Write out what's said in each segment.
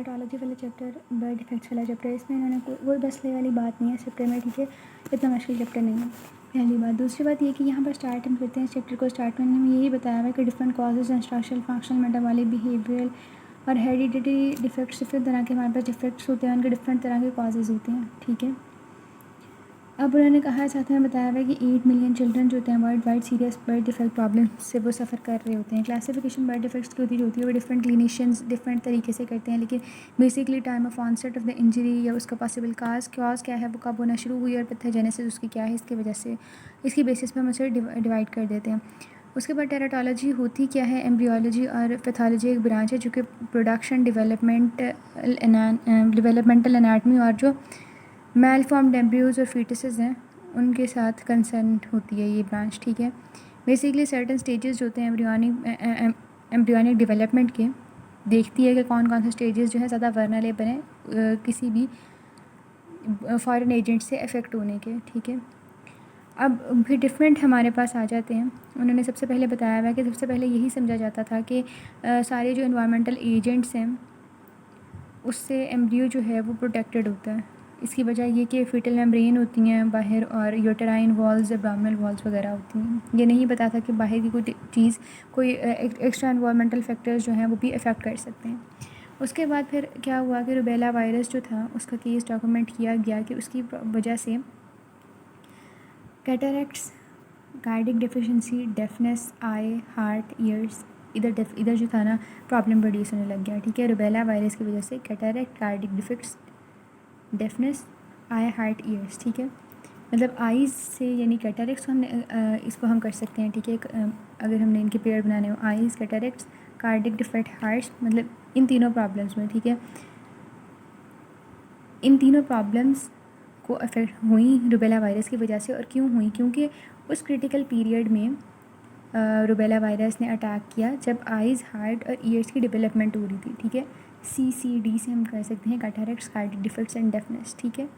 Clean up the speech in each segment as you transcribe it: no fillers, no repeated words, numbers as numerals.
Teratology वाला chapter, bird defects वाला chapter, इसमें इन्होंने कोई मसले वाली बात नहीं है इस चैप्टर में, ठीक है। इतना मुश्किल चैप्टर नहीं है, पहली बात। दूसरी बात ये कि यहाँ पर स्टार्ट हम करते हैं इस चैप्टर को। स्टार्ट में हमें यही बताया हुआ है कि different causes and structural, functional, metabolic, behavioural और हेरिडिटरी डिफेक्ट्स, डिफरेंट तरह के हमारे पास डिफेक्ट्स होते हैं, उनके डिफरेंट तरह के कॉजेज़ होते हैं, ठीक है। अब उन्होंने कहा, साथ में बताया हुआ है कि 8 मिलियन चिल्ड्रन जो होते हैं world wide serious bird defect problem से वो सफ़र कर रहे होते हैं। क्लासिफिकेशन बर्ड डिफेक्ट्स की होती है वो डिफरेंट क्लिनिशियंस डिफरेंट तरीके से करते हैं, लेकिन basically time of onset of the injury या उसका पॉसिबल कॉज क्या है, वो कब होना शुरू हुई और पैथोजेनेसिस उसकी क्या है, इसकी वजह से इसकी बेसिस पर हम उसे डिवाइड कर देते हैं। उसके बाद टेराटोलॉजी होती क्या है, एम्ब्रियोलॉजी और पैथोलॉजी एक ब्रांच है जो कि प्रोडक्शन, डेवलपमेंटल एनाटमी और जो मेल फॉर्म्ड एम्ब्रियोज और फीटसेस हैं उनके साथ कंसर्न होती है ये ब्रांच, ठीक है। बेसिकली सर्टन स्टेजेस जो होते हैं एम्ब्रियोनिक डेवलपमेंट के, देखती है कि कौन कौन से स्टेजेस जो है ज़्यादा वर्नरेबल हैं किसी भी फॉरेन एजेंट से अफेक्ट होने के, ठीक है। अब फिर डिफरेंट हमारे पास आ जाते हैं। उन्होंने सबसे पहले बताया हुआ है कि सबसे पहले यही समझा जाता था कि सारे जो इन्वायरमेंटल एजेंट्स हैं उससे एम्ब्रियो जो है वो प्रोटेक्टेड होता है। इसकी वजह ये कि फीटल मेम्ब्रेन होती हैं बाहर और यूटेराइन वॉल्स, एब्डोमिनल वॉल्स वगैरह होती हैं। ये नहीं पता था कि बाहर की कोई चीज़, कोई एक्स्ट्रा इन्वायरमेंटल फैक्टर्स जो हैं वो भी अफेक्ट कर सकते हैं। उसके बाद फिर क्या हुआ कि रुबेला वायरस जो था उसका केस डॉक्यूमेंट किया गया कि उसकी वजह से कैटरैक्ट्स, कार्डिक डेफिशिएंसी, डेफनेस, आई, हार्ट, ईयर्स, इधर जो था ना प्रॉब्लम प्रोड्यूस होने लग गया, ठीक है। रुबेला वायरस की वजह से कैटरैक्ट, कार्डिक डिफेक्ट्स, डेफनेस, आई, हार्ट, ईयर्स, ठीक है। मतलब आईज़ से यानी कैटरैक्ट्स को हमने इसको हम कर सकते हैं, ठीक है। अगर हमने इनके पेयर बनाने हो, eyes, cataracts, cardiac defect, hearts, मतलब इन तीनों प्रॉब्लम्स में, ठीक है। इन तीनों प्रॉब्लम्स को अफेक्ट हुई रुबेला वायरस की वजह से। और क्यों हुई, क्योंकि उस क्रिटिकल पीरियड में रुबेला वायरस ने अटैक किया जब आइज़, हार्ट और ईयर्स की डेवलपमेंट हो रही थी, ठीक है। CCD से हम कर सकते हैं cataracts, cardiac defects and deafness, ठीक है।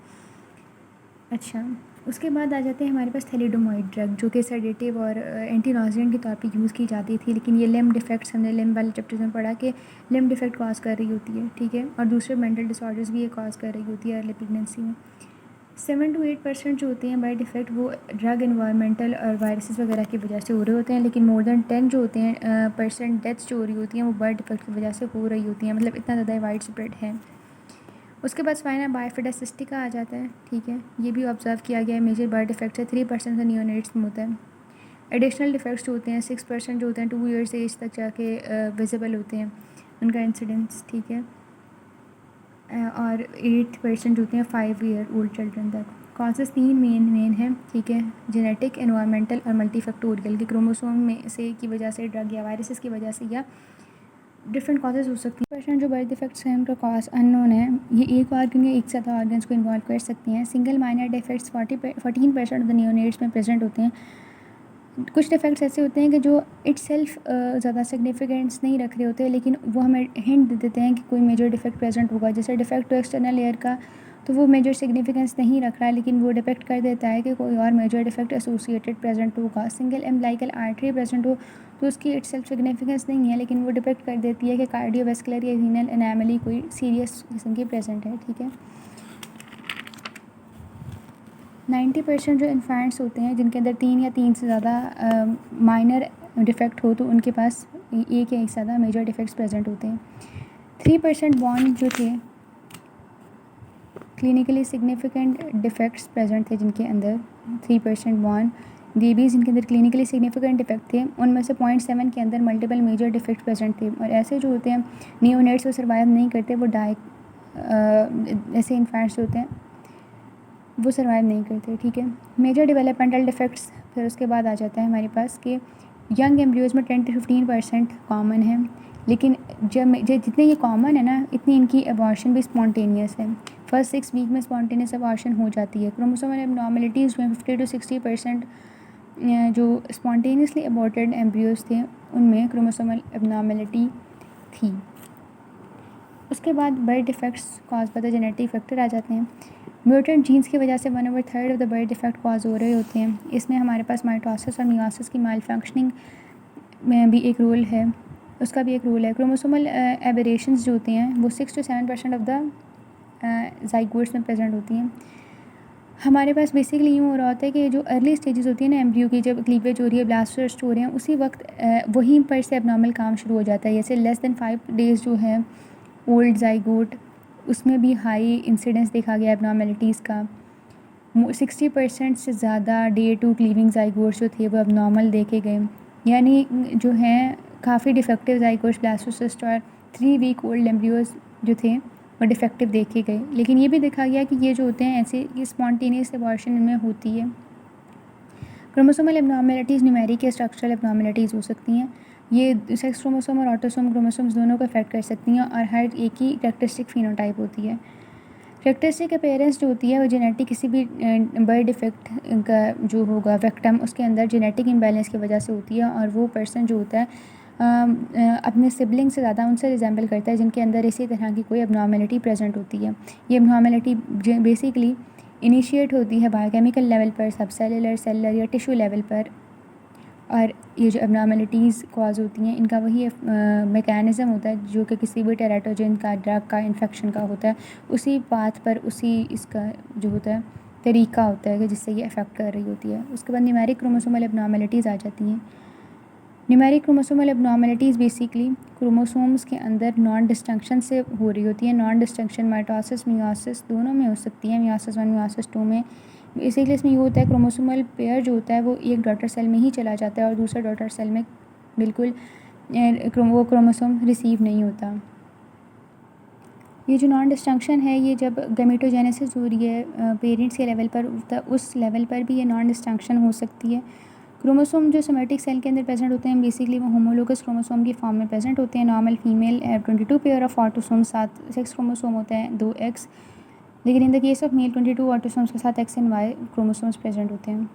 अच्छा, उसके बाद आ जाते हैं हमारे पास थैलिडोमाइड ड्रग, जो कि सेडेटिव और एंटीनॉजिएंट के तौर पे यूज़ की जाती थी, लेकिन ये लिम्ब डिफेक्ट्स, हमने लिम्ब वाले चैप्टर में पढ़ा कि लिम्ब डिफेक्ट कॉज कर रही होती है, ठीक है। और दूसरे मेंटल डिसऑर्डर्स भी ये कॉज कर रही होती है अर्ली प्रेगनेंसी में। 7 to 8% जो होते हैं बर्ड डिफेक्ट वो ड्रग, इन्वायरमेंटल और वायरसेस वगैरह की वजह से हो रहे होते हैं, लेकिन मोर देन 10 जो होते हैं % डेथ्स जो हो रही होती हैं वो बर्ड डिफेक्ट की वजह से हो रही होती हैं, मतलब इतना ज़्यादा वाइड स्प्रेड है। उसके बाद स्पाइना बाइफिडा सिस्टिका आ जाता है, ठीक है। ये भी ऑब्जर्व किया गया है, मेजर बर्ड डिफेक्ट है, 3% से नियोनेट्स में होता है। एडिशनल डिफेक्ट्स जो होते हैं 6% जो होते हैं 2 ईयर्स एज तक जाके विजिबल होते हैं उनका इंसिडेंस, ठीक है। और 8% होते हैं 5 ईयर ओल्ड चिल्ड्रन तक। कॉजेज़ 3 मेन हैं, ठीक है। जेनेटिक, एनवायरमेंटल और मल्टीफैक्टोरियल के क्रोमोसोम में से की वजह से, ड्रग या वायरसेस की वजह से, या डिफरेंट कॉजेज़ हो सकती हैं। % जो बर्ड डिफेक्ट्स हैं उनका कॉज अननोन है। ये एक ऑर्गन या एक से ज़्यादा ऑर्गन्स को इन्वॉल्व कर सकती हैं। Single minor defects 14% of the neonates में प्रेजेंट होते हैं। कुछ डिफेक्ट्स ऐसे होते हैं कि जो इटसेल्फ ज़्यादा सिग्निफिकेंस नहीं रख रहे होते, लेकिन वो हमें हिंट दे देते हैं कि कोई मेजर डिफेक्ट प्रेजेंट होगा। जैसे डिफेक्ट तो एक्सटर्नल लेयर का तो वो मेजर सिग्निफिकेंस नहीं रख रहा है, लेकिन वो डिपेक्ट कर देता है कि कोई और मेजर डिफेक्ट एसोसिएटेड प्रेजेंट होगा। सिंगल एम्ब्लाइकल आर्टरी प्रेजेंट हो तो उसकी इटसेल्फ सिग्निफिकेंस नहीं है, लेकिन वो डिपेक्ट कर देती है कि कार्डियोवैस्कुलर या रीनल एनोमली कोई सीरियस किस्म की प्रेजेंट है, ठीक है। 90% जो इन्फेंट्स होते हैं जिनके अंदर 3 या 3 से ज़्यादा माइनर डिफेक्ट हो तो उनके पास एक या एक से ज़्यादा मेजर डिफेक्ट्स प्रेजेंट होते हैं। 3% बॉर्न जो थे क्लिनिकली सिग्निफिकेंट डिफेक्ट्स प्रेजेंट थे जिनके अंदर 3% बॉर्न बेबीज़ जिनके अंदर क्लिनिकली सिग्निफिकेंट डिफेक्ट थे, उनमें से 0.7 के अंदर मल्टीपल मेजर डिफेक्ट प्रेजेंट थे। और ऐसे जो होते हैं नियोनेट्स वो सर्वाइव नहीं करते, वो ऐसे इन्फेंट्स जो होते हैं वो सर्वाइव नहीं करते, ठीक है। मेजर डेवलपमेंटल डिफेक्ट्स फिर उसके बाद आ जाता है हमारे पास कि यंग एम्ब्रियोज़ में 10 to 15% कॉमन है, लेकिन जब जितने ये कॉमन है ना इतनी इनकी अबॉर्शन भी स्पॉन्टेनियस है। फर्स्ट 6 वीक में स्पॉन्टेनियस अबॉर्शन हो जाती है। क्रोमोसोमल एबनॉर्मलिटीज़ में 50 to 60% जो स्पॉन्टेनियसली अबॉर्टेड एम्ब्रियोज़ थे उनमें क्रोमोसोमल एबनॉर्मलिटी थी। उसके बाद birth defects cause by the genetic factor आ जाते हैं। म्यूटेंट जीन्स की वजह से 1/3 of the birth defect cause हो रहे होते हैं। इसमें हमारे पास माइटोसिस और मियोसिस की माल फंक्शनिंग में भी एक रोल है। उसका भी एक रूल है। क्रोमोसोमल एबरेशंस जो होती हैं वो 6 to 7% ऑफ द ज़ाइगोट्स में प्रेजेंट होती हैं। हमारे पास बेसिकली यूँ हो रहा होता है कि जो अर्ली स्टेजेस होती है ना एम्ब्रियो की, जब क्लीवेज हो रही है, ब्लास्टर्स हो रहे हैं, उसी वक्त वहीं पर से एबनॉर्मल काम शुरू हो जाता है। जैसे लेस देन 5 days जो है ओल्ड ज़ाइगोट, उसमें भी हाई इंसिडेंस देखा गया एबनॉर्मेलिटीज़ का। 60% से ज़्यादा डे 2 क्लीविंग ज़ाइगोट्स जो थे वो एबनॉर्मल देखे गए, यानी जो हैं काफ़ी डिफेक्टिव ज़ाइगोट्स, ब्लास्टोसिस्ट और 3 week ओल्ड एम्ब्रियोज़ जो थे वो डिफेक्टिव देखे गए। लेकिन ये भी देखा गया कि ये जो होते हैं ऐसे, ये स्पॉन्टेनियस एबॉर्शन इनमें होती है। क्रोमोसोमल एबनॉर्मेलिटीज़ न्यूमेरिक या स्ट्रक्चरल एबनॉर्मेलिटीज़ हो सकती हैं। ये सेक्स क्रोमोसोम और ऑटोसोम क्रोमोसोम्स दोनों को अफेक्ट कर सकती हैं और हर एक की कैरेक्टरिस्टिक फिनोटाइप होती है। कैरेक्टरिस्टिक अपीयरेंस जो होती है वो जेनेटिक किसी भी बर्थ डिफेक्ट का जो होगा विक्टिम, उसके अंदर जेनेटिक इम्बैलेंस की वजह से होती है, और वो पर्सन जो होता है अपने सिबलिंग से ज़्यादा उनसे रिजेंबल करता है जिनके अंदर इसी तरह की कोई एबनॉर्मेलिटी प्रेजेंट होती है। ये एबनॉर्मेलिटी बेसिकली इनिशिएट होती है बायोकेमिकल लेवल पर, सब सेलुलर, सेलुलर या टिश्यू लेवल पर। और ये जो एबनॉर्मेलिटीज़ कॉज होती हैं इनका वही मैकेनिज़्म होता है जो कि किसी भी टेराटोजन का, ड्रग का, इन्फेक्शन का होता है, उसी पाथ पर, उसी इसका जो होता है तरीका होता है कि जिससे ये अफेक्ट कर रही होती है। उसके बाद न्यूमेरिक क्रोमोसोमल एबनॉर्मेलिटीज़ आ जाती हैं। Numeric chromosomal abnormalities basically chromosomes के अंदर नॉन डिस्टिंक्शन से हो रही होती है। नॉन डिस्टिंक्शन माइटोसिस, मियोसिस दोनों में हो सकती है, मियोसिस 1, मियोसिस 2 में। बेसिकली इसमें ये होता है क्रोमोसोमल पेयर जो होता है वो एक डॉटर सेल में ही चला जाता है और दूसरे डॉटर सेल में बिल्कुल वो क्रोमोसोम रिसीव नहीं होता। ये जो नॉन डिस्टिंक्शन है ये जब गैमेटोजेनेसिस हो रही है पेरेंट्स के लेवल पर, उस लेवल पर भी ये नॉन डिस्टिंक्शन हो सकती है। क्रोमोसोम जो सोमेटिक सेल के अंदर प्रेजेंट होते हैं बेसिकली वो होमोलोगस क्रोमोसोम की फॉर्म में प्रेजेंट होते हैं। Normal female 22 pair of autosome, 7 sex chromosome होते हैं, 2 X। लेकिन in the case of male 22 autosomes के साथ X and Y chromosomes present होते हैं।